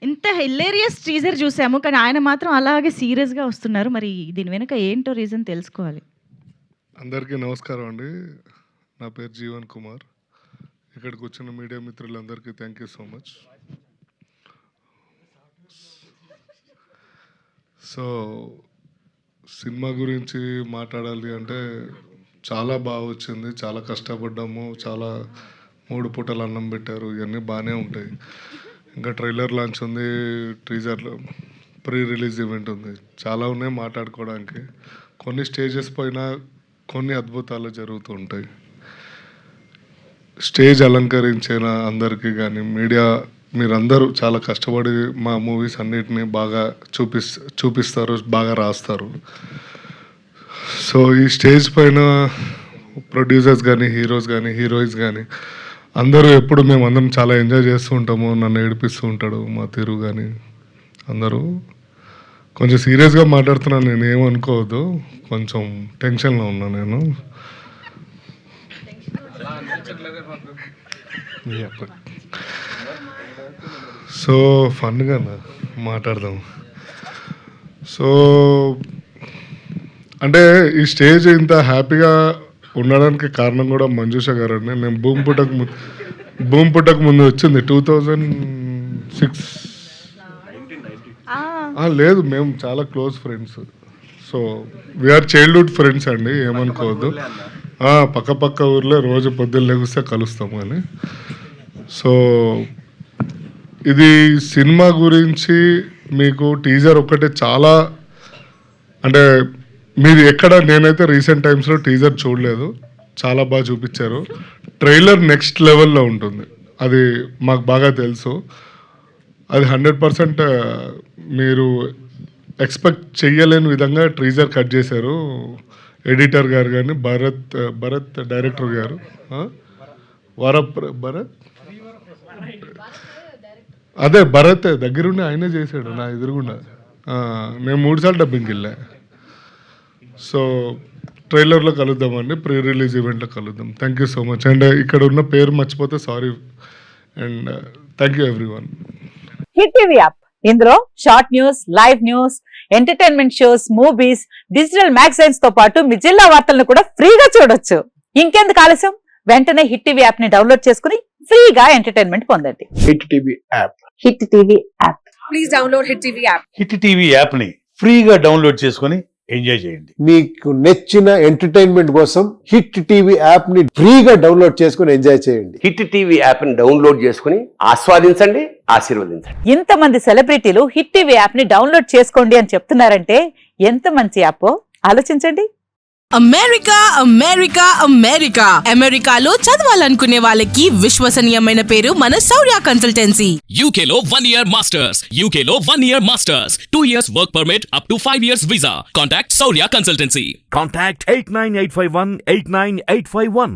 ఇంత hilarious teaser చూసాము. కానీ ఆయన మాత్రం అలాగే సీరియస్‌గా వస్తున్నారు. మరి దీని వెనక ఏంటో రీజన్ తెలుసుకోవాలి. అందరికీ నమస్కారం అండి. నా పేరు జీవన్ కుమార్. ఇక్కడికి వచ్చిన మీడియా మిత్రులందరికీ thank you so much. So cinema గురించి మాట్లాడాలి అంటే చాలా బాగా వచ్చింది. చాలా కష్టపడ్డాము. చాలా 3 పూటలు అన్నం పెట్టారు. ఇవన్నీ బాగానే ఉంటాయి. ఇంకా ట్రైలర్ లాంచ్ ఉంది, టీజర్లో ప్రీ రిలీజ్ ఈవెంట్ ఉంది. చాలా ఉన్నాయి మాట్లాడుకోవడానికి. కొన్ని స్టేజెస్ పైన కొన్ని అద్భుతాలు జరుగుతూ ఉంటాయి. స్టేజ్ అలంకరించిన అందరికీ కానీ మీడియా మీరందరూ చాలా కష్టపడి మా మూవీస్ అన్నిటినీ బాగా చూపిస్తారు, బాగా రాస్తారు. సో ఈ స్టేజ్ పైన ప్రొడ్యూసర్స్ కానీ హీరోస్ కానీ హీరోయిన్స్ కానీ అందరూ ఎప్పుడు మేమందరం చాలా ఎంజాయ్ చేస్తూ ఉంటాము. నన్ను ఏడిపిస్తూ ఉంటాడు మా తీరు కానీ అందరూ. కొంచెం సీరియస్గా మాట్లాడుతున్నాను, నేను ఏమనుకోవద్దు. కొంచెం టెన్షన్లో ఉన్నా నేను. సో ఫన్గా మాట్లాడదాం. సో అంటే ఈ స్టేజ్ ఇంత హ్యాపీగా ఉండడానికి కారణం కూడా మంజుష గారు అండి. నేను భూమి పుట్టక ముందు వచ్చింది 2006. లేదు, మేము చాలా close friends. So we are childhood friends అండి, ఏమనుకోవద్దు. పక్క ఊర్లో రోజు పొద్దున్న లెగిస్తే కలుస్తాము అని. సో ఇది సినిమా గురించి మీకు టీజర్ ఒక్కటే చాలా అంటే మీరు ఎక్కడ, నేనైతే రీసెంట్ టైమ్స్లో టీజర్ చూడలేదు. చాలా బాగా చూపించారు. ట్రైలర్ నెక్స్ట్ లెవెల్లో ఉంటుంది, అది మాకు బాగా తెలుసు. అది 100% మీరు ఎక్స్పెక్ట్ చెయ్యలేని విధంగా టీజర్ కట్ చేశారు ఎడిటర్ గారు కానీ భరత్ డైరెక్టర్ గారు. భరత్ అదే భరత్ దగ్గరుండి ఆయనే చేశాడు నా ఎదురుగుండా. నేను 3 సార్లు డబ్బింగ్కి వెళ్ళా. సో ట్రైలర్లో కలుద్దామండి, ప్రీ రిలీజ్ ఈవెంట్లో కలుద్దాం. Thank you so much. And ఇక్కడ ఉన్న పేరు మర్చిపోతే sorry. And thank you everyone. Hit TV app, ఇందులో short news, live news, entertainment shows, movies, digital magazines తో పాటు మీ జిల్లా వార్తలను కూడా ఫ్రీగా చూడొచ్చు. ఇంకెందుకు ఆలస్యం, వెంటనే హిట్ టీవీ యాప్ ని డౌన్లోడ్ చేసుకుని ఫ్రీగా ఎంటర్టైన్మెంట్ పొందండి. Hit TV app. Hit TV app. Please download hit TV app. Hit TV app ని ఫ్రీగా డౌన్లోడ్ చేసుకుని ఎంజాయ్ చేయండి. మీకు నచ్చిన ఎంటర్టైన్మెంట్ కోసం హిట్ టీవీ యాప్ ని ఫ్రీగా డౌన్లోడ్ చేసుకుని ఎంజాయ్ చేయండి. హిట్ టీవీ యాప్ ని డౌన్లోడ్ చేసుకుని ఆస్వాదించండి, ఆశీర్వదించండి. ఇంతమంది సెలబ్రిటీలు హిట్ టీవీ యాప్ ని డౌన్లోడ్ చేసుకోండి అని చెప్తున్నారంటే ఎంత మంచి యాప్ ఆలోచించండి. అమెరికా అమెరికా అమెరికా అమెరికాలో చదవాలనుకునే వాళ్ళకి విశ్వసనీయమైన పేరు మన శౌర్య కన్సల్టెన్సీ. UK లో 1 year masters. UK లో 1 year masters. 2 years work permit up to 5 years visa. Contact Saurya Consultancy. Contact 89851 89851.